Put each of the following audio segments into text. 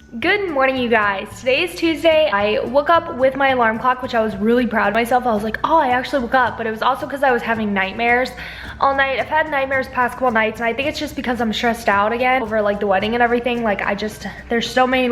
Good morning, you guys. Today is Tuesday. I woke up with my alarm clock, which I was really proud of myself. I was like, oh, I actually woke up, but it was also because I was having nightmares all night. I've had nightmares past couple nights, and I think it's just because I'm stressed out again over like the wedding and everything. Like there's so many,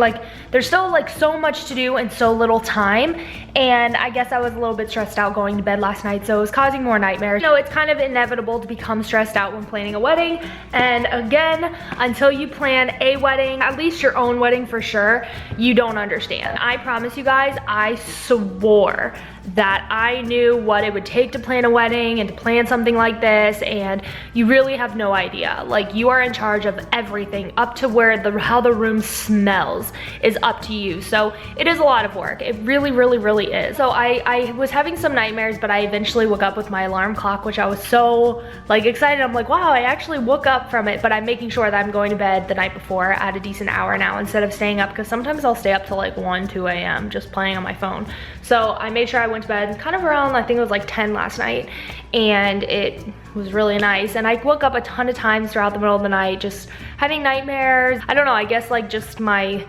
there's still like so much to do and so little time. And I guess I was a little bit stressed out going to bed last night, so it was causing more nightmares. You know, it's kind of inevitable to become stressed out when planning a wedding. And again, until you plan a wedding, at least your own wedding for sure, you don't understand. I promise you guys, I swore that I knew what it would take to plan a wedding and to plan something like this, and you really have no idea. Like, you are in charge of everything, up to where how the room smells is up to you. So it is a lot of work. It really, really, really is. So I was having some nightmares, but I eventually woke up with my alarm clock, which I was so like excited. I'm like, wow, I actually woke up from it, but I'm making sure that I'm going to bed the night before at a decent hour now instead of staying up, because sometimes I'll stay up till like 1, 2 a.m. just playing on my phone. So I made sure I went to bed kind of around, I think it was like 10 last night, and it was really nice. And I woke up a ton of times throughout the middle of the night just having nightmares. I don't know, I guess like just my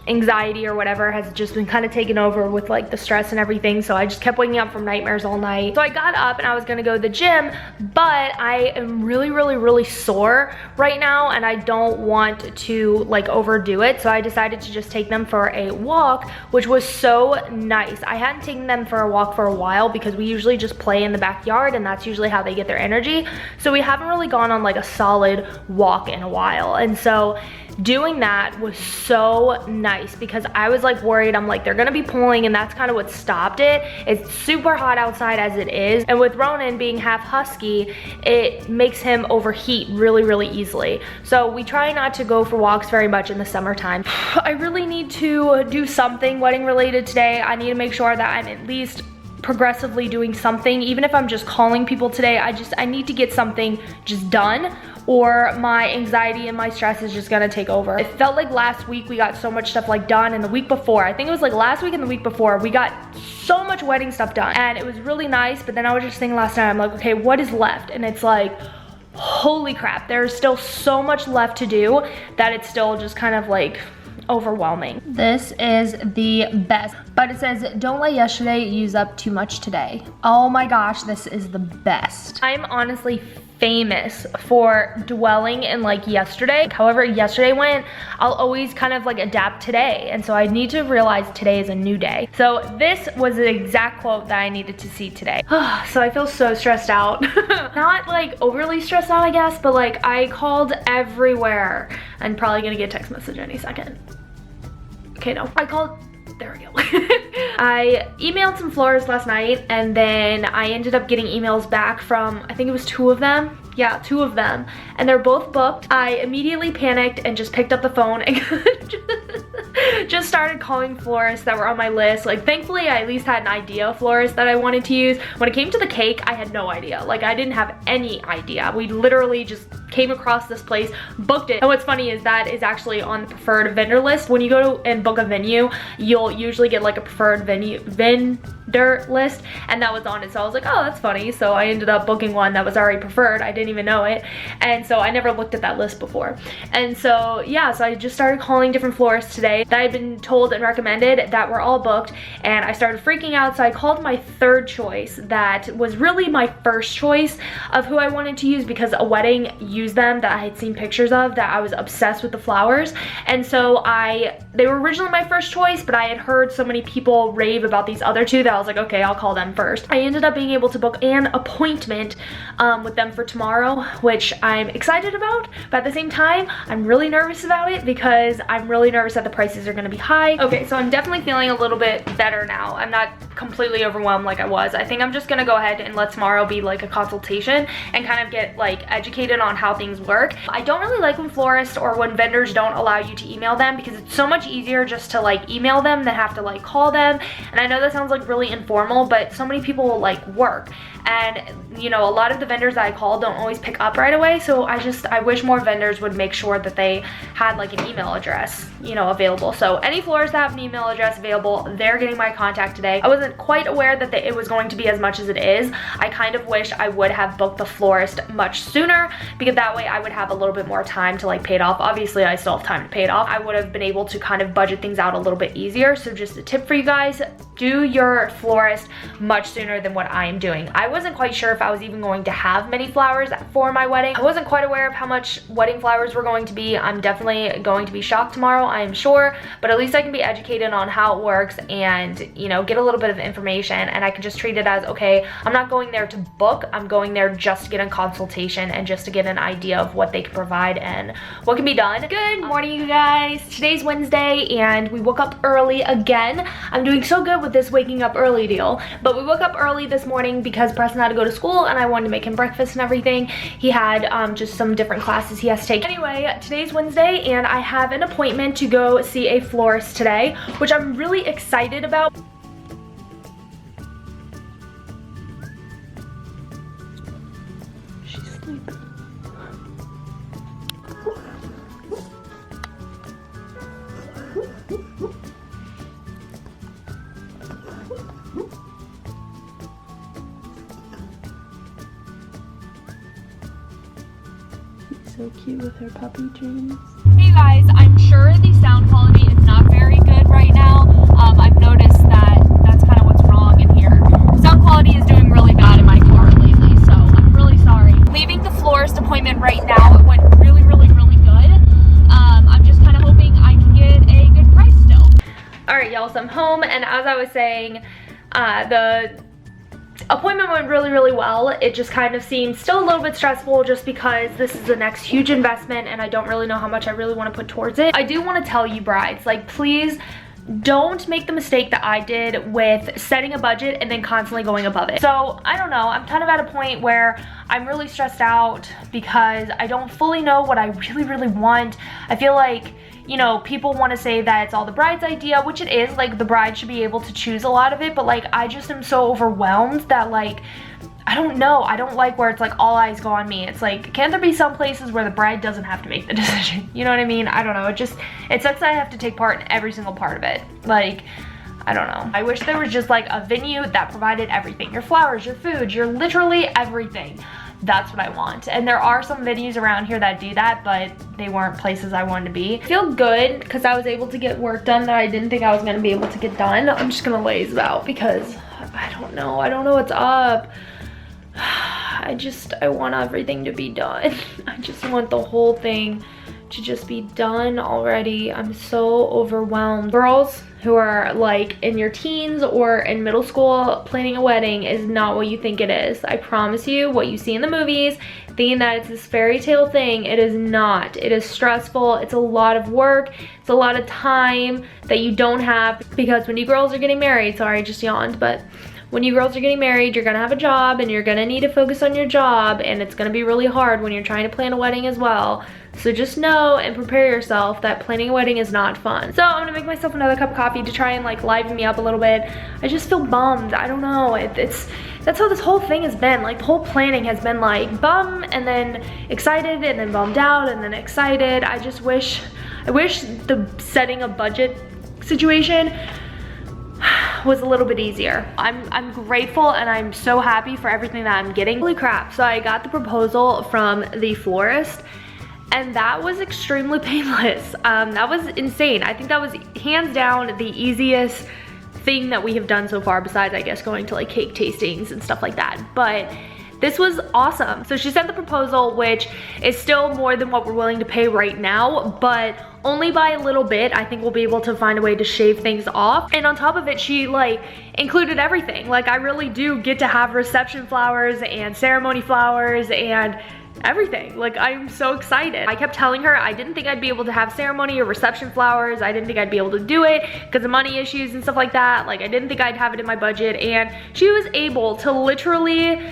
anxiety or whatever has just been kind of taken over with like the stress and everything, so I just kept waking up from nightmares all night. So I got up and I was gonna go to the gym, but I am really, really, really sore right now, and I don't want to like overdo it, so I decided to just take them for a walk, which was so nice. I hadn't taken them for a walk for a while because we usually just play in the backyard, and that's usually how they get their energy, so we haven't really gone on like a solid walk in a while. And so doing that was so nice because I was like worried. I'm like, they're gonna be pulling, and that's kind of what stopped it. It's super hot outside as it is, and with Ronan being half husky, it makes him overheat really, really easily. So we try not to go for walks very much in the summertime. I really need to do something wedding related today. I need to make sure that I'm at least progressively doing something, even if I'm just calling people today. I need to get something just done, or my anxiety and my stress is just gonna take over. It felt like last week we got so much stuff like done, and the week before, I think it was like last week and the week before, we got so much wedding stuff done, and it was really nice. But then I was just thinking last night, I'm like, okay, what is left? And it's like, holy crap, there's still so much left to do that it's still just kind of like overwhelming. This is the best, but it says don't let yesterday use up too much today. Oh my gosh, this is the best. I'm honestly famous for dwelling in like yesterday. However yesterday went, I'll always kind of like adapt today, and so I need to realize today is a new day. So this was the exact quote that I needed to see today. So I feel so stressed out. Not like overly stressed out, I guess, but like I called everywhere. I'm probably gonna get a text message any second. Okay, no, I called, there we go. I emailed some florists last night, and then I ended up getting emails back from, I think it was 2 of them. Yeah, 2 of them, and they're both booked. I immediately panicked and just picked up the phone and just started calling florists that were on my list. Like, thankfully I at least had an idea of florists that I wanted to use. When it came to the cake, I had no idea. Like, I didn't have any idea. We literally just came across this place, booked it. And what's funny is that is actually on the preferred vendor list. When you go to and book a venue, you'll usually get like a preferred vendor list, and that was on it. So I was like, oh, that's funny. So I ended up booking one that was already preferred. I didn't even know it, and so I never looked at that list before. And so yeah, so I just started calling different florists today that I'd been told and recommended that were all booked, and I started freaking out. So I called my third choice that was really my first choice of who I wanted to use, because a wedding used them that I had seen pictures of, that I was obsessed with the flowers. And so they were originally my first choice, but I had heard so many people rave about these other 2 that I was like, okay, I'll call them first. I ended up being able to book an appointment with them for tomorrow, which I'm excited about, but at the same time, I'm really nervous about it because I'm really nervous that the prices are gonna be high. Okay, so I'm definitely feeling a little bit better now. I'm not completely overwhelmed like I was. I think I'm just gonna go ahead and let tomorrow be like a consultation and kind of get like educated on how things work. I don't really like when florists or when vendors don't allow you to email them, because it's so much easier just to like email them than have to like call them. And I know that sounds like really informal, but so many people will like work, and you know, a lot of the vendors that I call don't always pick up right away. So I wish more vendors would make sure that they had like an email address, you know, available. So any florists that have an email address available, they're getting my contact today. I wasn't quite aware that it was going to be as much as it is. I kind of wish I would have booked the florist much sooner, because that way I would have a little bit more time to like pay it off. Obviously I still have time to pay it off. I would have been able to kind of budget things out a little bit easier. So just a tip for you guys, do your florist much sooner than what I am doing. I wasn't quite sure if I was even going to have many flowers for my wedding. I wasn't quite aware of how much wedding flowers were going to be. I'm definitely going to be shocked tomorrow, I am sure, but at least I can be educated on how it works and, you know, get a little bit of information, and I can just treat it as, okay, I'm not going there to book, I'm going there just to get a consultation and just to get an idea of what they can provide and what can be done. Good morning, you guys. Today's Wednesday and we woke up early again. I'm doing so good with this waking up early deal, but we woke up early this morning because Preston had to go to school and I wanted to make him breakfast and everything. He had just some different classes he has to take. Anyway, today's Wednesday and I have an appointment to go see a florist today, which I'm really excited about. She's sleeping. So cute with her puppy dreams. Hey guys, I'm sure the sound quality is not very good right now. I've noticed that that's kind of what's wrong in here. Sound quality is doing really bad in my car lately, so I'm really sorry. Leaving the florist appointment right now, it went really good. I'm just kind of hoping I can get a good price still. Alright y'all, so I'm home, and as I was saying, the appointment went really well. It just kind of seemed still a little bit stressful just because this is the next huge investment and I don't really know how much I really want to put towards it. I do want to tell you brides, like, please don't make the mistake that I did with setting a budget and then constantly going above it. So I don't know, I'm kind of at a point where I'm really stressed out because I don't fully know what I really want. I feel like, you know, people want to say that it's all the bride's idea, which it is. Like, the bride should be able to choose a lot of it, but like, I just am so overwhelmed that, like, I don't know, I don't like where it's like all eyes go on me. It's like, can't there be some places where the bride doesn't have to make the decision? You know what I mean? I don't know, it sucks that I have to take part in every single part of it. Like, I don't know. I wish there was just like a venue that provided everything. Your flowers, your food, your literally everything. That's what I want. And there are some venues around here that do that, but they weren't places I wanted to be. I feel good because I was able to get work done that I didn't think I was gonna be able to get done. I'm just gonna laze about because I don't know what's up. I want everything to be done. I just want the whole thing to just be done already. I'm so overwhelmed. Girls who are like in your teens or in middle school, planning a wedding is not what you think it is. I promise you, what you see in the movies, thinking that it's this fairy tale thing, it is not. It is stressful, it's a lot of work, it's a lot of time that you don't have, because when you girls are getting married, sorry I just yawned, but when you girls are getting married, you're gonna have a job and you're gonna need to focus on your job, and it's gonna be really hard when you're trying to plan a wedding as well. So just know and prepare yourself that planning a wedding is not fun. So I'm gonna make myself another cup of coffee to try and like liven me up a little bit. I just feel bummed, I don't know. That's how this whole thing has been. Like, the whole planning has been like bum and then excited and then bummed out and then excited. I wish the setting a budget situation was a little bit easier. I'm grateful and I'm so happy for everything that I'm getting. Holy crap, so I got the proposal from the florist and that was extremely painless. That was insane. I think that was hands down the easiest thing that we have done so far, besides I guess going to like cake tastings and stuff like that. But this was awesome. So she sent the proposal, which is still more than what we're willing to pay right now, but only by a little bit. I think we'll be able to find a way to shave things off. And on top of it, she like included everything. Like, I really do get to have reception flowers and ceremony flowers and everything. Like, I'm so excited. I kept telling her I didn't think I'd be able to have ceremony or reception flowers. I didn't think I'd be able to do it because of money issues and stuff like that. Like, I didn't think I'd have it in my budget, and she was able to literally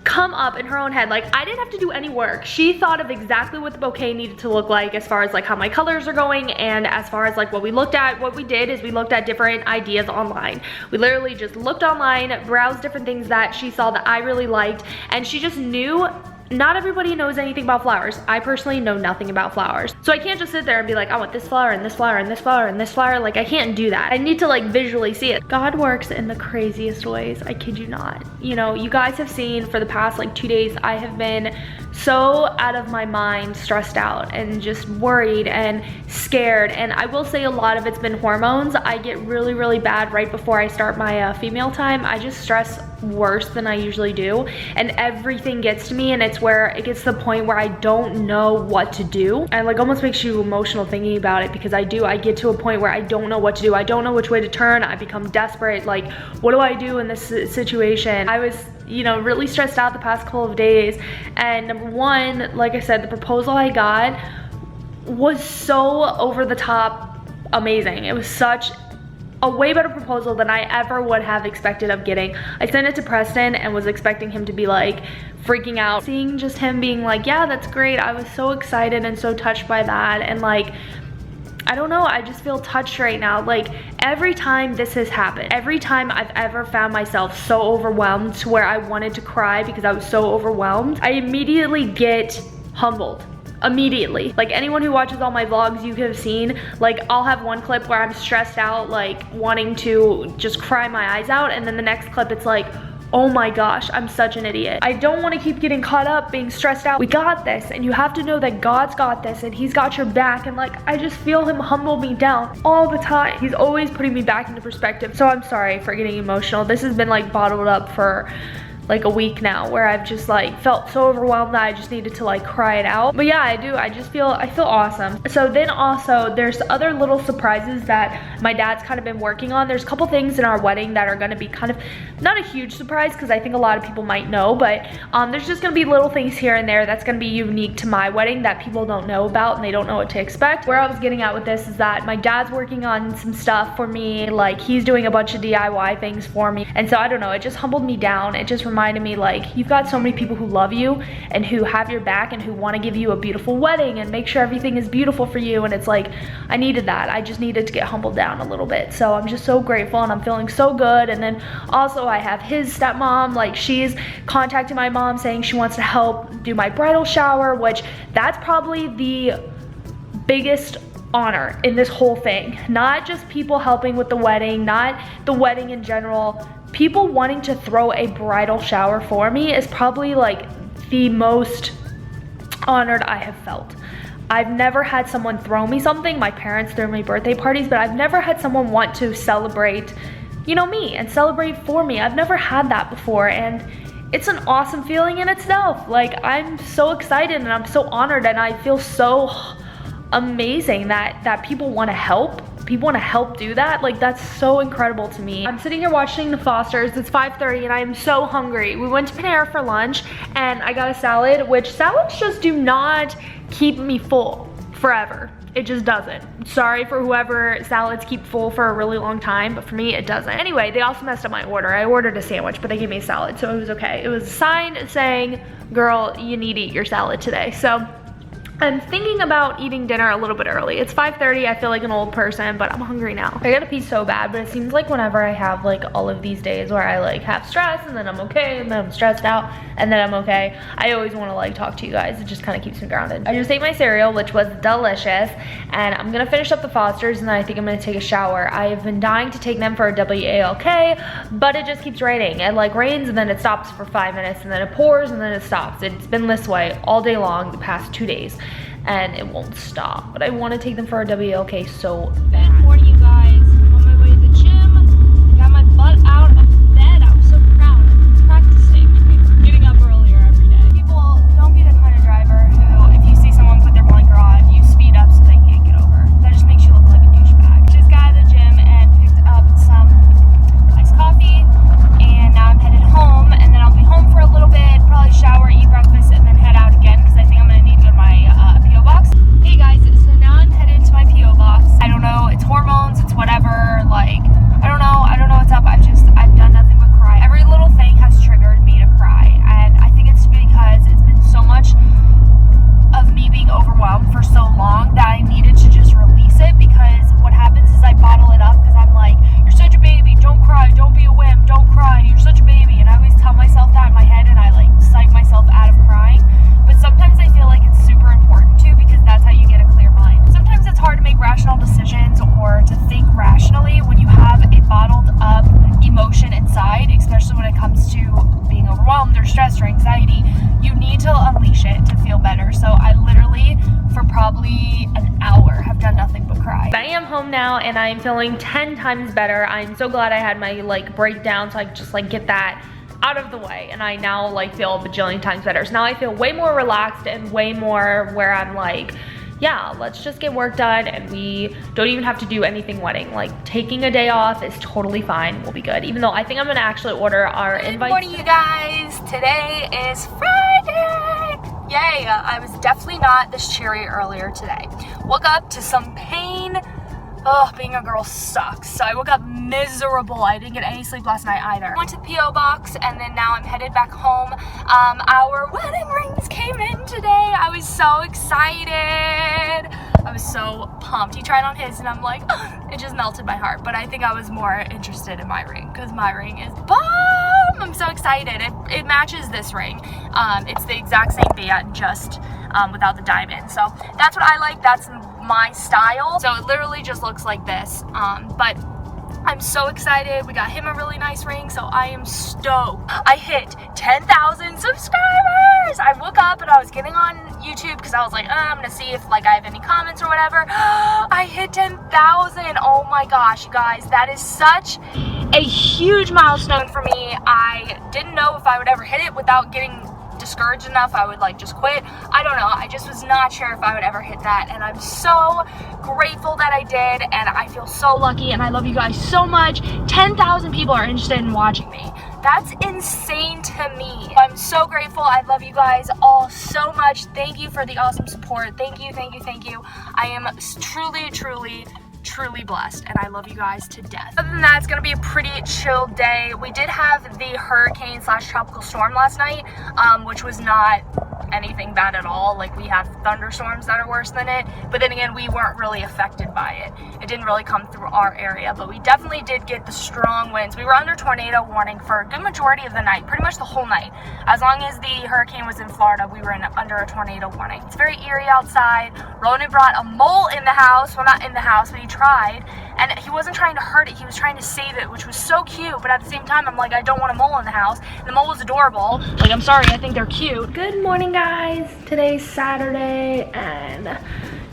come up in her own head. Like, I didn't have to do any work. She thought of exactly what the bouquet needed to look like, as far as like how my colors are going, and as far as like what we looked at. What we did is we looked at different ideas online. We literally just looked online, browsed different things that she saw that I really liked, and she just knew not everybody knows anything about flowers. I personally know nothing about flowers. So I can't just sit there and be like, I want this flower and this flower and this flower and this flower. Like, I can't do that. I need to like visually see it. God works in the craziest ways. I kid you not. You know, you guys have seen for the past like 2 days, I have been so out of my mind, stressed out and just worried and scared. And I will say a lot of it's been hormones. I get really, really bad right before I start my female time. I just stress worse than I usually do, and everything gets to me, and it's where it gets to the point where I don't know what to do. And like almost makes you emotional thinking about it, because I get to a point where I don't know what to do. I don't know which way to turn. I become desperate. Like, what do I do in this situation? I was, you know, really stressed out the past couple of days. And number one, like I said, the proposal I got was so over the top amazing. It was such a way better proposal than I ever would have expected of getting. I sent it to Preston and was expecting him to be like freaking out. Seeing just him being like, yeah, that's great. I was so excited and so touched by that. And like, I don't know, I just feel touched right now. Like, every time this has happened, every time I've ever found myself so overwhelmed to where I wanted to cry because I was so overwhelmed, I immediately get humbled. Immediately. Like, anyone who watches all my vlogs, you have seen, like, I'll have one clip where I'm stressed out, like wanting to just cry my eyes out, and then the next clip it's like, oh my gosh, I'm such an idiot. I don't want to keep getting caught up being stressed out. We got this, and you have to know that God's got this and he's got your back. And like, I just feel him humble me down all the time. He's always putting me back into perspective. So I'm sorry for getting emotional. This has been like bottled up for like a week now, where I've just like felt so overwhelmed that I just needed to like cry it out. But yeah, I do. I feel awesome. So then also there's other little surprises that my dad's kind of been working on. There's a couple things in our wedding that are going to be kind of not a huge surprise, because I think a lot of people might know, but there's just going to be little things here and there that's going to be unique to my wedding that people don't know about and they don't know what to expect. Where I was getting at with this is that my dad's working on some stuff for me. Like, he's doing a bunch of DIY things for me, and so I don't know, it just humbled me down. It just reminded me, like, you've got so many people who love you and who have your back and who want to give you a beautiful wedding and make sure everything is beautiful for you. And it's like, I needed that. I just needed to get humbled down a little bit. So I'm just so grateful and I'm feeling so good. And then also I have his stepmom, like, she's contacted my mom saying she wants to help do my bridal shower, which that's probably the biggest honor in this whole thing. Not just people helping with the wedding, not the wedding in general. People wanting to throw a bridal shower for me is probably like the most honored I have felt. I've never had someone throw me something. My parents threw me birthday parties, but I've never had someone want to celebrate, you know, me and celebrate for me. I've never had that before, and it's an awesome feeling in itself. Like, I'm so excited and I'm so honored, and I feel so amazing that people want to help. People want to help do that. Like, that's so incredible to me. I'm sitting here watching the Fosters. It's 5:30 and I am so hungry. We went to Panera for lunch and I got a salad, which salads just do not keep me full forever. It just doesn't. Sorry for whoever salads keep full for a really long time, but for me it doesn't. Anyway, they also messed up my order. I ordered a sandwich, but they gave me a salad, so it was okay. It was a sign saying, girl, you need to eat your salad today. So I'm thinking about eating dinner a little bit early. It's 5:30, I feel like an old person, but I'm hungry now. I gotta pee so bad, but it seems like whenever I have like all of these days where I like have stress and then I'm okay and then I'm stressed out and then I'm okay, I always wanna like talk to you guys. It just kind of keeps me grounded. I just ate my cereal, which was delicious, and I'm gonna finish up the Fosters and then I think I'm gonna take a shower. I've been dying to take them for a WALK, but it just keeps raining. It like rains and then it stops for 5 minutes and then it pours and then it stops. It's been this way all day long the past 2 days. And it won't stop, but I want to take them for a WLK so bad. Good morning, you guys. I'm on my way to the gym. Got my butt out of bed. I was so proud. I'm practicing getting up earlier every day. People, don't be the kind of driver who, if you see someone put their blinker on, you speed up so they can't get over. That just makes you look like a douchebag. Just got out of the gym and picked up some iced coffee, and now I'm headed home, and then I'll be home for a little bit, probably shower, eat breakfast, and then head out again because I think I'm gonna need to go to my P.O. box. Hey guys, so now I'm headed to my P.O. box. I don't know, it's hormones now and I'm feeling 10 times better. I'm so glad I had my like breakdown so I could just like get that out of the way, and I now like feel a bajillion times better. So now I feel way more relaxed and way more where I'm like, yeah, let's just get work done and we don't even have to do anything wedding. Like taking a day off is totally fine, we'll be good. Even though I think I'm gonna actually order our invites. Good morning, you guys. Today is Friday. Yay, I was definitely not this cheery earlier today. Woke up to some pain. Oh, being a girl sucks. So I woke up miserable. I didn't get any sleep last night either. Went to the P.O. box and then now I'm headed back home. Our wedding rings came in today. I was so excited. I was so pumped. He tried on his and I'm like, it just melted my heart. But I think I was more interested in my ring because my ring is bomb. I'm so excited. It matches this ring. It's the exact same band, just without the diamond. So that's what I like. That's my style. So it literally just looks like this. But I'm so excited. We got him a really nice ring, so I am stoked. I hit 10,000 subscribers. I woke up and I was getting on YouTube because I was like, I'm gonna see if like I have any comments or whatever. I hit 10,000. Oh my gosh, you guys, that is such a huge milestone for me. I didn't know if I would ever hit it without getting discouraged enough. I would like just quit. I don't know. I just was not sure if I would ever hit that, and I'm so grateful that I did, and I feel so lucky, and I love you guys so much. 10,000 people are interested in watching me. That's insane to me. I'm so grateful. I love you guys all so much. Thank you for the awesome support. Thank you, thank you, thank you. I am truly blessed, and I love you guys to death. Other than that, it's gonna be a pretty chill day. We did have the hurricane / tropical storm last night, which was not anything bad at all. Like, we have thunderstorms that are worse than it, but then again, we weren't really affected by it. It didn't really come through our area, but we definitely did get the strong winds. We were under tornado warning for a good majority of the night, pretty much the whole night. As long as the hurricane was in Florida, we were under a tornado warning. It's very eerie outside. Ronan brought a mole in the house. Well, not in the house, but he tried, and he wasn't trying to hurt it. He was trying to save it, which was so cute, but at the same time, I'm like, I don't want a mole in the house. And the mole was adorable. Like, I'm sorry, I think they're cute. Good morning, guys. Today's Saturday and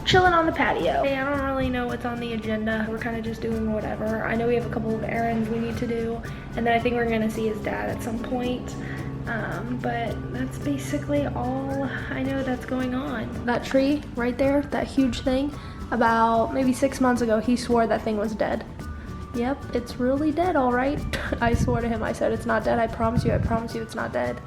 chilling on the patio. Hey, I don't really know what's on the agenda. We're kind of just doing whatever. I know we have a couple of errands we need to do, and then I think we're gonna see his dad at some point. But that's basically all I know that's going on. That tree right there, that huge thing, about maybe 6 months ago, he swore that thing was dead. Yep, it's really dead, all right. I swore to him, I said, it's not dead, I promise you it's not dead.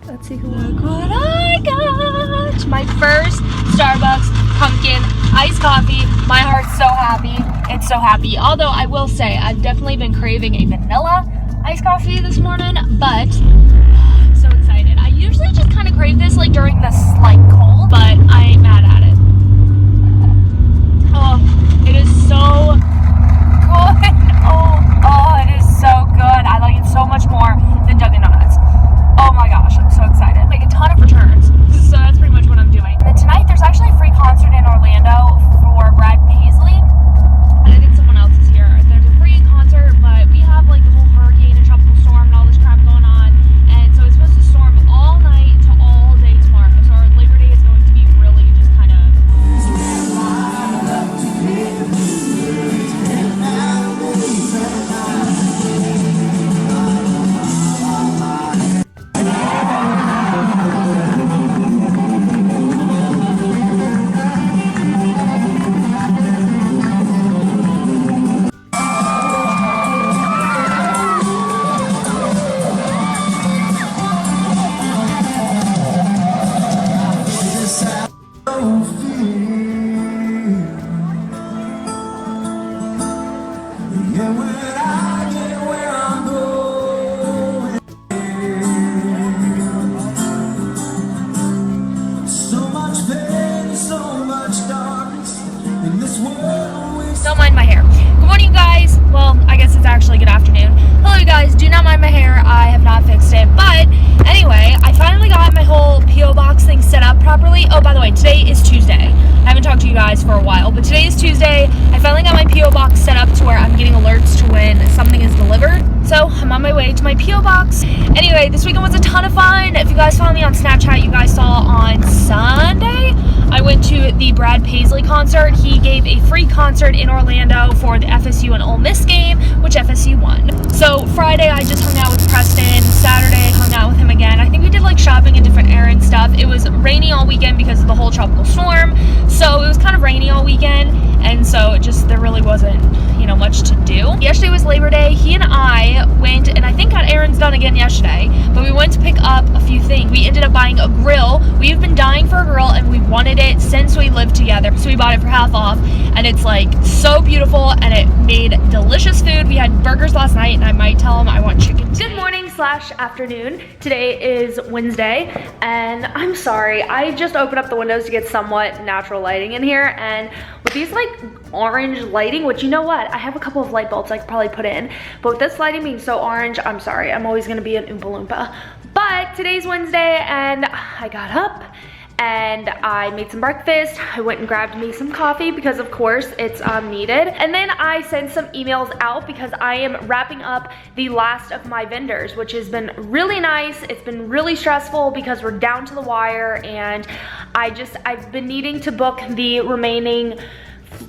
Let's see who. Look what I got! My first Starbucks pumpkin iced coffee. My heart's so happy. It's so happy. Although I will say, I've definitely been craving a vanilla iced coffee this morning, but I'm so excited. I usually just kind of crave this like during the slight cold, but I ain't mad at it. Oh, it is so good. Oh, it is so good. I like it so much more than Dunkin' Donuts. Oh my gosh, I'm so excited. Like a ton of returns. So that's pretty much what I'm doing. And then tonight there's actually a free concert in Orlando for Brad Paisley. And I think someone else is here. There's a free concert, but we have like the whole hurricane and tropical storm and all this crap going on. And so it's supposed to storm all night to all day tomorrow. So our Labor Day is going to be really just kind of... Don't mind my hair. Good morning, you guys. Well, I guess it's actually good afternoon. Hello, you guys. Do not mind my hair. I have not fixed it. But anyway, I finally got my whole P.O. box thing set up properly. Oh, by the way, today is Tuesday. I haven't talked to you guys for a while, but today is Tuesday. I finally got my P.O. box set up to where I'm getting alerts to when something is delivered. So I'm on my way to my P.O. box. Anyway, this weekend was a ton of fun. If you guys follow me on Snapchat, you guys saw on Sunday, I went to the Brad Paisley concert. He gave a free concert in Orlando for the FSU and Ole Miss game, which FSU won. So Friday, I just hung out with Preston. Saturday, hung out with him again. I think we did like shopping and different errand stuff. It was rainy all weekend because of the whole tropical storm. So it was kind of rainy all weekend. And so it just, there really wasn't, you know, much to do. Yesterday was Labor Day. He and I went, and I think got errands done again yesterday, but we went to pick up a few things. We ended up buying a grill. We've been dying for a grill and we wanted it since we lived together. So we bought it for half off and it's like so beautiful and it made delicious food. We had burgers last night and I might tell him I want chicken. Good morning / afternoon. Today is Wednesday and I'm sorry, I just opened up the windows to get somewhat natural lighting in here, and with these like orange lighting, which you know what, I have a couple of light bulbs I could probably put in, but with this lighting being so orange, I'm sorry, I'm always gonna be an Oompa Loompa. But today's Wednesday and I got up and I made some breakfast. I went and grabbed me some coffee because of course it's needed. And then I sent some emails out because I am wrapping up the last of my vendors, which has been really nice. It's been really stressful because we're down to the wire and I've been needing to book the remaining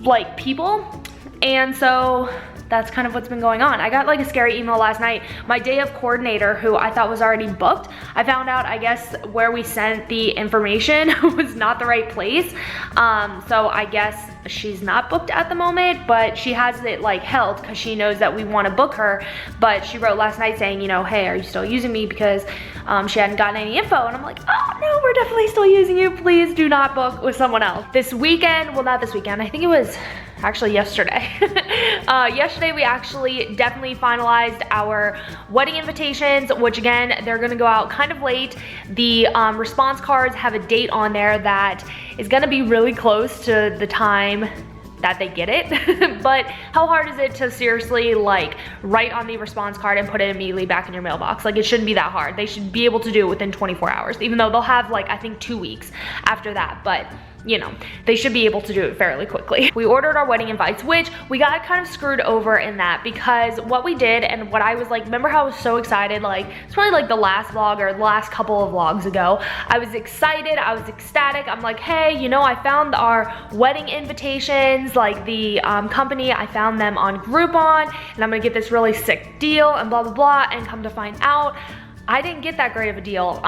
like people. And so that's kind of what's been going on. I got like a scary email last night. My day of coordinator, who I thought was already booked, I found out, I guess, where we sent the information was not the right place. So I guess she's not booked at the moment, but she has it like held because she knows that we want to book her. But she wrote last night saying, you know, hey, are you still using me? Because she hadn't gotten any info. And I'm like, oh no, we're definitely still using you. Please do not book with someone else. This weekend, well, not this weekend, I think it was actually yesterday. Yesterday we actually definitely finalized our wedding invitations, which again, they're gonna go out kind of late. The response cards have a date on there that is gonna be really close to the time that they get it. But how hard is it to seriously like write on the response card and put it immediately back in your mailbox? Like, it shouldn't be that hard. They should be able to do it within 24 hours, even though they'll have like, I think 2 weeks after that. But you know, they should be able to do it fairly quickly. We ordered our wedding invites, which we got kind of screwed over in that, because what we did and what I was like, remember how I was so excited, like it's probably like the last vlog or the last couple of vlogs ago, I was excited, I was ecstatic. I'm like, hey, you know, I found our wedding invitations, like the company, I found them on Groupon and I'm gonna get this really sick deal and blah, blah, blah. And come to find out, I didn't get that great of a deal.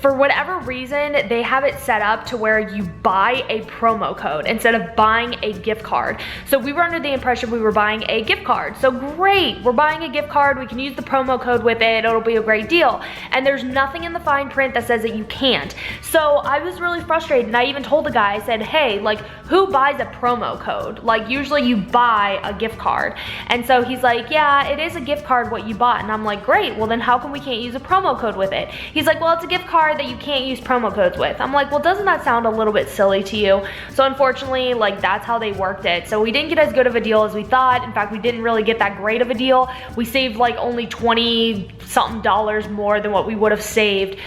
For whatever reason, they have it set up to where you buy a promo code instead of buying a gift card. So we were under the impression we were buying a gift card. So great, we're buying a gift card, we can use the promo code with it, it'll be a great deal. And there's nothing in the fine print that says that you can't. So I was really frustrated, and I even told the guy, I said, hey, like, who buys a promo code? Like, usually you buy a gift card. And so he's like, yeah, it is a gift card what you bought. And I'm like, great, well then how come we can't use a promo code with it? He's like, well, it's a gift card that you can't use promo codes with. I'm like, well, doesn't that sound a little bit silly to you? So unfortunately, like, that's how they worked it. So we didn't get as good of a deal as we thought. In fact, we didn't really get that great of a deal. We saved like only $20-something more than what we would have saved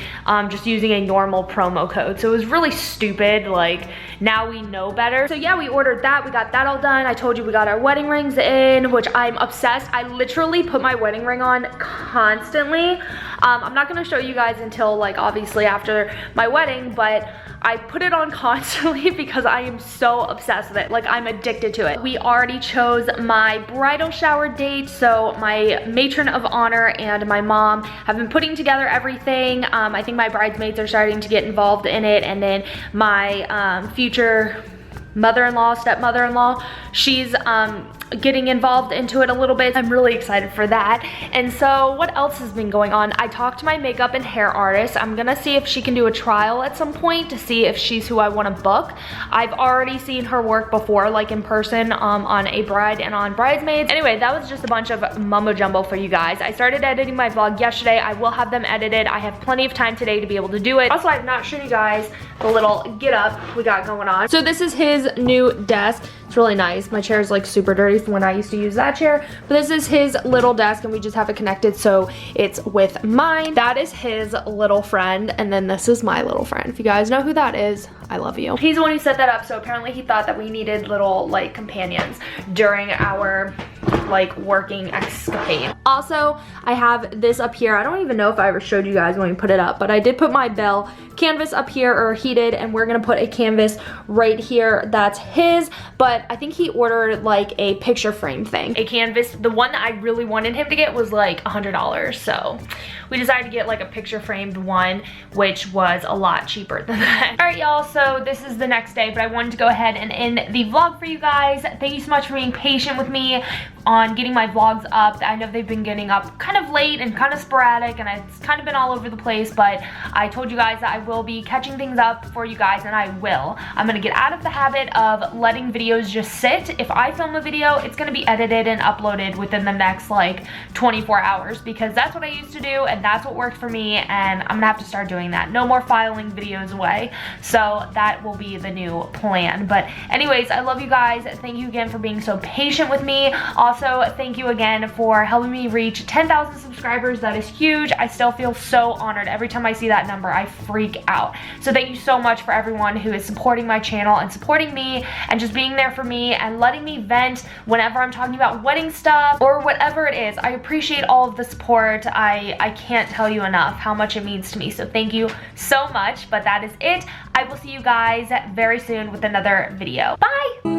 just using a normal promo code. So it was really stupid. Like, now we know better. So yeah, we ordered that. We got that all done. I told you we got our wedding rings in, which I'm obsessed. I literally put my wedding ring on constantly. I'm not gonna show you guys until like obviously after my wedding, but I put it on constantly because I am so obsessed with it. Like, I'm addicted to it. We already chose my bridal shower date, so my matron of honor and my mom have been putting together everything. I think my bridesmaids are starting to get involved in it, and then my future mother-in-law, stepmother-in-law, she's getting involved into it a little bit. I'm really excited for that. And so what else has been going on? I talked to my makeup and hair artist. I'm gonna see if she can do a trial at some point to see if she's who I want to book. I've already seen her work before, like in person, on a bride and on bridesmaids. Anyway, that was just a bunch of mumbo jumbo for you guys. I started editing my vlog yesterday. I will have them edited. I have plenty of time today to be able to do it. Also, I've not shown you guys the little get up we got going on. So this is his new desk. It's really nice. My chair is like super dirty from when I used to use that chair, but this is his little desk and we just have it connected so it's with mine. That is his little friend, and then this is my little friend. If you guys know who that is, I love you. He's the one who set that up, so apparently he thought that we needed little like companions during our like working escapade. Also, I have this up here. I don't even know if I ever showed you guys when we put it up, but I did put my Bell canvas up here, or heated, and we're gonna put a canvas right here that's his, but I think he ordered like a picture frame thing. A canvas, the one that I really wanted him to get was like $100, so we decided to get like a picture framed one, which was a lot cheaper than that. All right, y'all, so this is the next day, but I wanted to go ahead and end the vlog for you guys. Thank you so much for being patient with me on getting my vlogs up. I know they've been getting up kind of late and kind of sporadic, and it's kind of been all over the place, but I told you guys that I will be catching things up for you guys, and I will. I'm gonna get out of the habit of letting videos just sit. If I film a video, it's gonna be edited and uploaded within the next like 24 hours, because that's what I used to do, and that's what worked for me, and I'm gonna have to start doing that. No more filing videos away. So that will be the new plan. But anyways, I love you guys. Thank you again for being so patient with me. Also, thank you again for helping me reach 10,000 subscribers. That is huge. I still feel so honored. Every time I see that number, I freak out. So thank you so much for everyone who is supporting my channel and supporting me and just being there for me and letting me vent whenever I'm talking about wedding stuff or whatever it is. I appreciate all of the support. I can't tell you enough how much it means to me. So thank you so much. But that is it. I will see you guys very soon with another video. Bye!